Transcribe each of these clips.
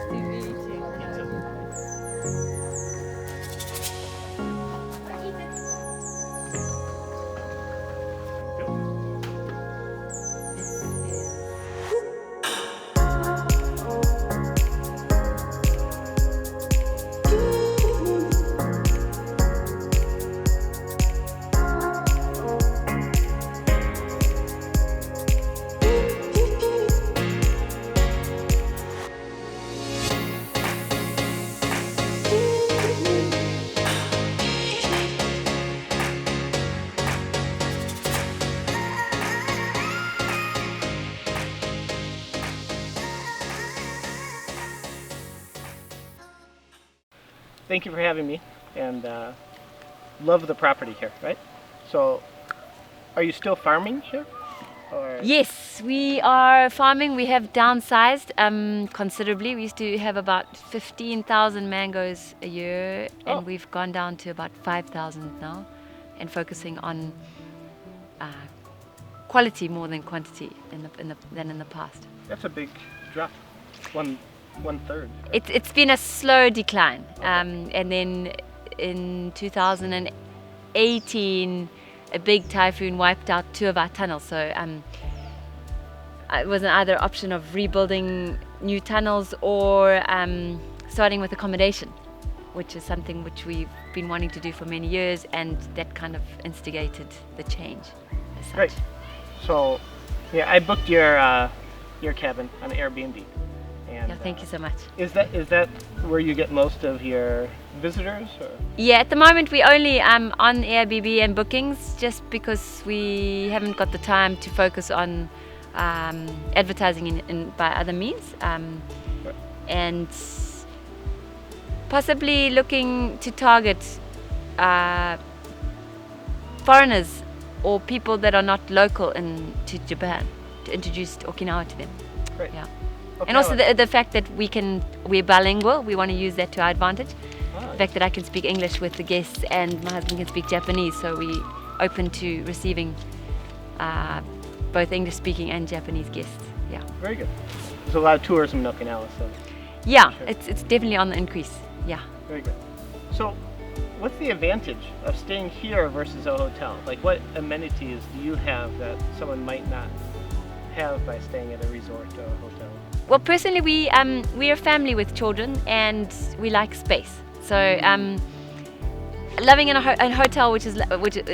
to meet you. Thank you for having me, and love the property here, right? So, are you still farming here? Or? Yes, we are farming. We have downsized considerably. We used to have about 15,000 mangoes a year, and we've gone down to about 5,000 now, and focusing on quality more than quantity than in the past. That's a big drop. One third. It's been a slow decline, and then in 2018 a big typhoon wiped out 2 of our tunnels, so it was either option of rebuilding new tunnels or starting with accommodation, which is something which we've been wanting to do for many years, and that kind of instigated the change as such. Right. So yeah, I booked your cabin on Airbnb. And, yeah, thank you so much. Is that where you get most of your visitors? Or? Yeah, at the moment we only on Airbnb and bookings, just because we haven't got the time to focus on advertising by other means, and possibly looking to target foreigners or people that are not local to Japan, to introduce Okinawa to them. Great. Yeah. Okinawa. And also the fact that we're bilingual, we want to use that to our advantage. The fact that I can speak English with the guests and my husband can speak Japanese, so we're open to receiving both English speaking and Japanese guests. Yeah. Very good. There's a lot of tourism in Okinawa, so. Yeah, sure. it's definitely on the increase. Yeah. Very good. So, what's the advantage of staying here versus a hotel? Like, what amenities do you have that someone might not have by staying at a resort or a hotel? Well, personally, we're a family with children, and we like space. So, loving in a hotel, which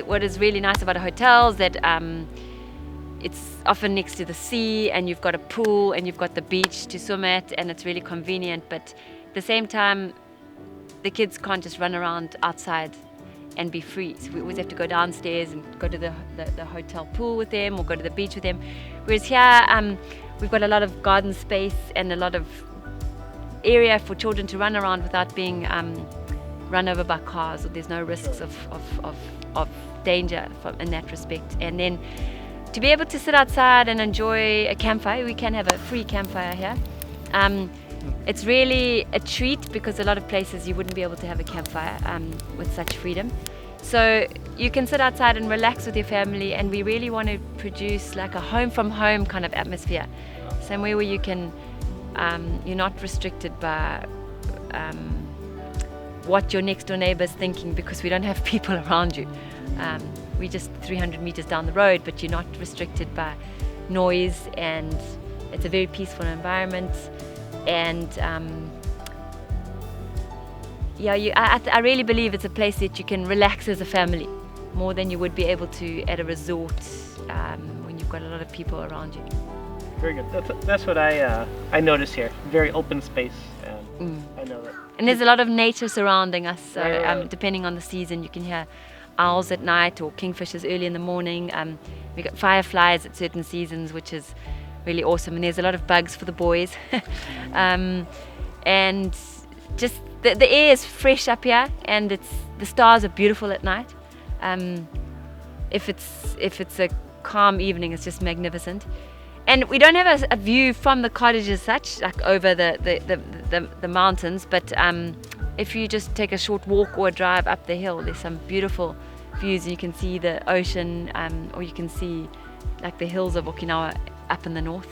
what is really nice about a hotel is that it's often next to the sea, and you've got a pool, and you've got the beach to swim at, and it's really convenient. But at the same time, the kids can't just run around outside and be free. So we always have to go downstairs and go to the hotel pool with them, or go to the beach with them. Whereas here, we've got a lot of garden space and a lot of area for children to run around without being run over by cars, or there's no risks of danger in that respect. And then to be able to sit outside and enjoy a campfire, we can have a free campfire here. It's really a treat, because a lot of places you wouldn't be able to have a campfire with such freedom. So you can sit outside and relax with your family, and we really want to produce like a home from home kind of atmosphere. Somewhere where you can, you're not restricted by what your next door neighbor's thinking, because we don't have people around you. We're just 300 meters down the road, but you're not restricted by noise, and it's a very peaceful environment. And I really believe it's a place that you can relax as a family more than you would be able to at a resort when you've got a lot of people around you. Very good. That's what I notice here. Very open space, and I know that. And there's a lot of nature surrounding us. So Right. depending on the season, you can hear owls at night or kingfishers early in the morning. We got fireflies at certain seasons, which is really awesome. And there's a lot of bugs for the boys. And just the air is fresh up here, and the stars are beautiful at night. If it's a calm evening, it's just magnificent. And we don't have a view from the cottage as such, like over the mountains, but if you just take a short walk or a drive up the hill, there's some beautiful views. You can see the ocean, or you can see like the hills of Okinawa up in the north.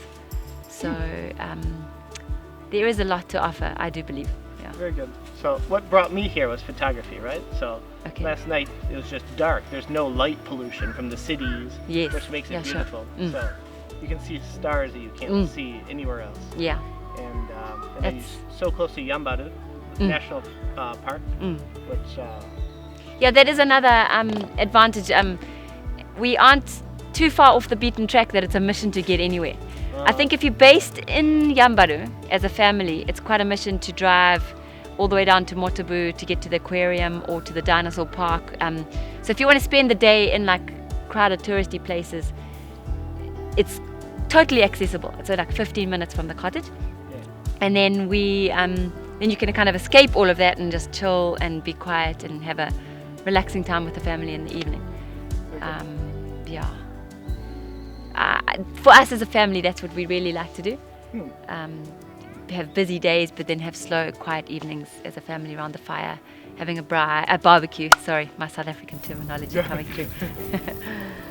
So there is a lot to offer, I do believe. Yeah. Very good. So what brought me here was photography, right? So Okay. last night it was just dark. There's no light pollution from the cities, Yes. which makes it Yeah, sure. beautiful. Mm. So you can see stars that you can't see anywhere else. Yeah. And then That's- you're so close to Yambaru National Park, which Yeah, that is another advantage. We aren't too far off the beaten track that it's a mission to get anywhere. I think if you're based in Yambaru as a family, it's quite a mission to drive all the way down to Motobu to get to the aquarium or to the dinosaur park. So if you want to spend the day in like crowded touristy places, it's totally accessible. It's like 15 minutes from the cottage. And then then you can kind of escape all of that and just chill and be quiet and have a relaxing time with the family in the evening. Yeah. For us as a family, that's what we really like to do. Have busy days, but then have slow, quiet evenings as a family around the fire, having a barbecue. Sorry, my South African terminology coming through.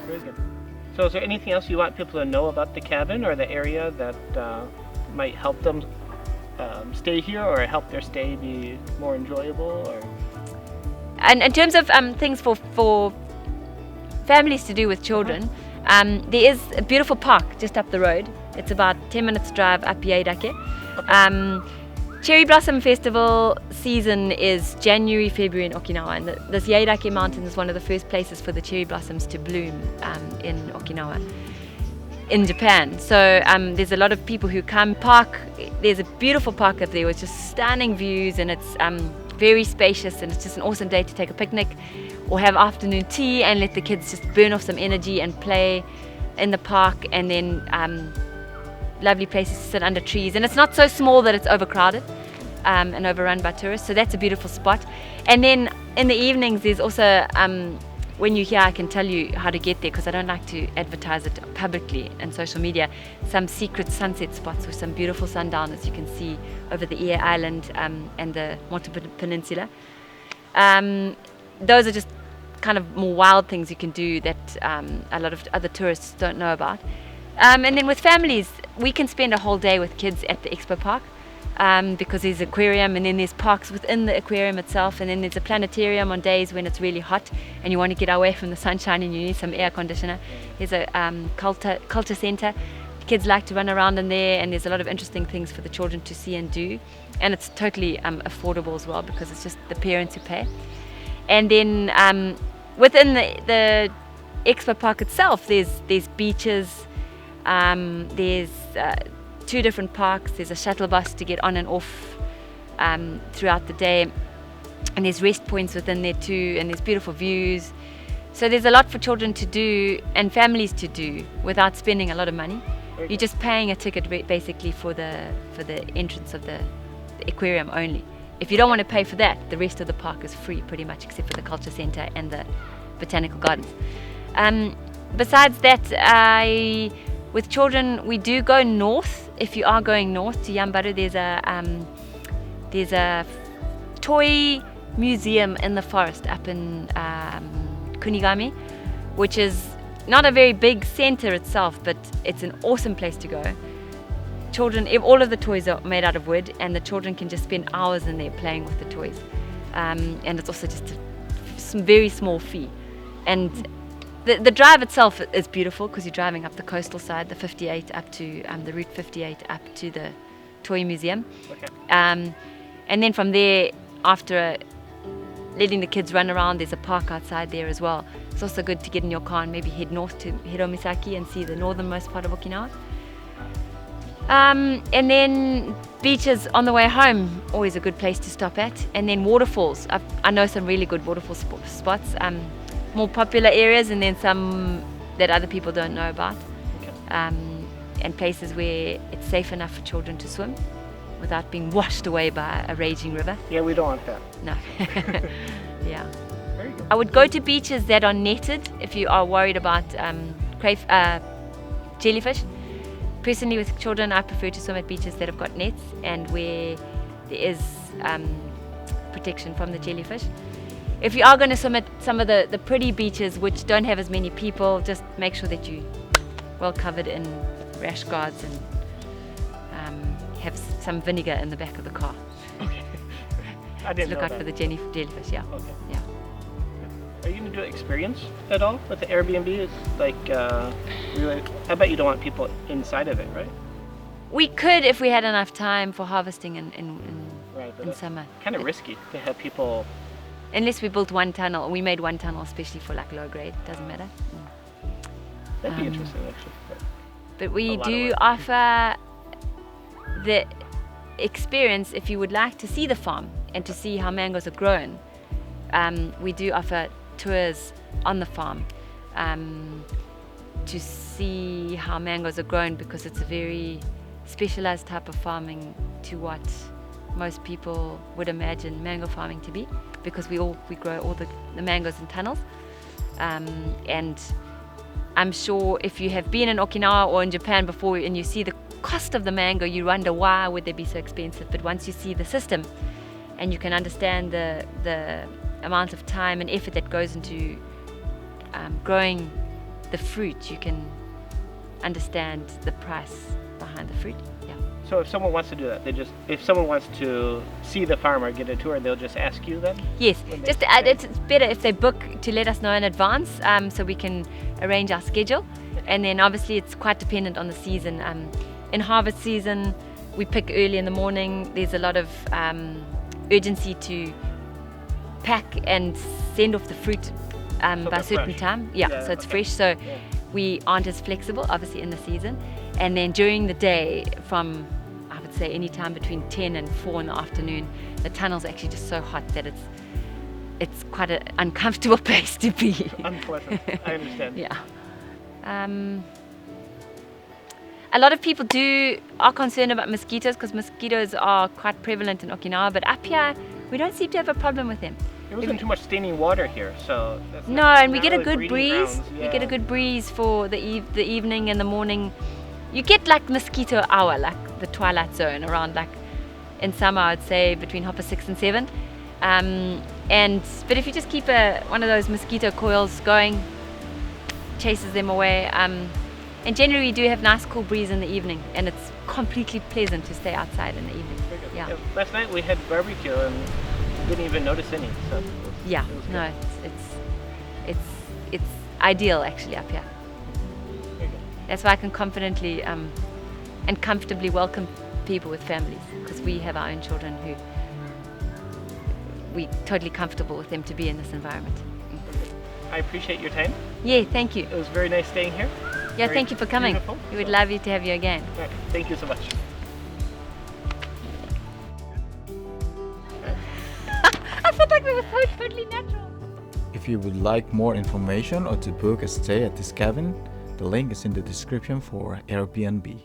very good. So is there anything else you want people to know about the cabin or the area that might help them stay here or help their stay be more enjoyable? Or And in terms of things for families to do with children, there is a beautiful park just up the road. It's about 10 minutes drive up Yaidake. Cherry Blossom Festival season is January, February in Okinawa, and this Yaidake mountain is one of the first places for the cherry blossoms to bloom in Okinawa, in Japan. So there's a lot of people who come. There's a beautiful park up there with just stunning views, and it's very spacious, and it's just an awesome day to take a picnic or have afternoon tea and let the kids just burn off some energy and play in the park. And then lovely places to sit under trees, and it's not so small that it's overcrowded and overrun by tourists, so that's a beautiful spot. And then in the evenings there's also when you're here, I can tell you how to get there because I don't like to advertise it publicly on social media. Some secret sunset spots with some beautiful sundowners you can see over the Ie Island and the Motobu Peninsula. Those are just kind of more wild things you can do that a lot of other tourists don't know about. And then with families, we can spend a whole day with kids at the expo park because there's an aquarium, and then there's parks within the aquarium itself, and then there's a planetarium on days when it's really hot and you want to get away from the sunshine and you need some air conditioner. There's a culture center. Kids like to run around in there, and there's a lot of interesting things for the children to see and do, and it's totally affordable as well because it's just the parents who pay. And then within the expo park itself, there's beaches. There's 2 different parks. There's a shuttle bus to get on and off throughout the day, and there's rest points within there too, and there's beautiful views. So there's a lot for children to do and families to do without spending a lot of money. You're just paying a ticket basically for the entrance of the aquarium only. If you don't want to pay for that, the rest of the park is free pretty much, except for the culture center and the botanical gardens. Besides that, with children, we do go north. If you are going north to Yambaru, there's a toy museum in the forest up in Kunigami, which is not a very big center itself, but it's an awesome place to go. Children, all of the toys are made out of wood, and the children can just spend hours in there playing with the toys. And it's also just a very small fee. And the drive itself is beautiful because you're driving up the coastal side, the 58 up to the Route 58 up to the toy museum. Okay. And then from there, after letting the kids run around, there's a park outside there as well. It's also good to get in your car and maybe head north to Hiromisaki and see the northernmost part of Okinawa. And then beaches on the way home, always a good place to stop at. And then waterfalls. I know some really good waterfall spots, more popular areas, and then some that other people don't know about. Okay. And places where it's safe enough for children to swim without being washed away by a raging river. Yeah, we don't want that. No. Yeah. Very good. I would go to beaches that are netted if you are worried about jellyfish. Personally, with children, I prefer to swim at beaches that have got nets and where there is protection from the jellyfish. If you are going to swim at some of the pretty beaches which don't have as many people, just make sure that you're well covered in rash guards and have some vinegar in the back of the car. Okay. I To didn't look know out that. for the jellyfish, yeah. Okay. Yeah. Are you going to do an experience at all with the Airbnb? It's like, really, I bet you don't want people inside of it, right? We could if we had enough time for harvesting in Right, but that's summer. kind of risky to have people. Unless we built one tunnel. We made one tunnel especially for like low grade. Doesn't matter. That'd be interesting, actually. But we A lot of do work. offer the experience if you would like to see the farm and to see how mangoes are grown. We do offer tours on the farm to see how mangoes are grown, because it's a very specialized type of farming to what most people would imagine mango farming to be, because we grow all the mangoes in tunnels. And I'm sure if you have been in Okinawa or in Japan before and you see the cost of the mango, you wonder why would they be so expensive. But once you see the system and you can understand the amount of time and effort that goes into growing the fruit, you can understand the price behind the fruit. Yeah. So if someone wants to do that, if someone wants to see the farm or get a tour, they'll just ask you then? Yes, When they just come. it's better if they book to let us know in advance, so we can arrange our schedule. And then obviously it's quite dependent on the season. In harvest season, we pick early in the morning. There's a lot of urgency to pack and send off the fruit by they're a certain fresh. time. Yeah, Yeah, so it's okay. fresh. So Yeah. we aren't as flexible, obviously, in the season. And then during the day, from I would say any time between 10 and 4 in the afternoon, the tunnel's actually just so hot that it's quite an uncomfortable place to be. Unpleasant. I understand. Yeah. A lot of people are concerned about mosquitoes, because mosquitoes are quite prevalent in Okinawa, but up here we don't seem to have a problem with them. There wasn't too much standing water here, so that's No, not- and we not get a really good breeding breeze. grounds. We get a Yeah. good breeze for the evening and the morning. You get like mosquito hour, like the twilight zone, around like in summer I'd say between 6:30 and 7. But if you just keep one of those mosquito coils going, chases them away. And generally we do have nice cool breeze in the evening, and it's completely pleasant to stay outside in the evening. Very good. Yeah. Last night we had barbecue and didn't even notice any. So it was- Yeah, it was no, good. it's ideal actually up here. Very good. That's why I can confidently and comfortably welcome people with families, because we have our own children who we're totally comfortable with them to be in this environment. I appreciate your time. Yeah, thank you. It was very nice staying here. Yeah, Very thank you for coming. beautiful. We would So- love you to have you again. All right, thank you so much. I felt like we were so totally natural. If you would like more information or to book a stay at this cabin, the link is in the description for Airbnb.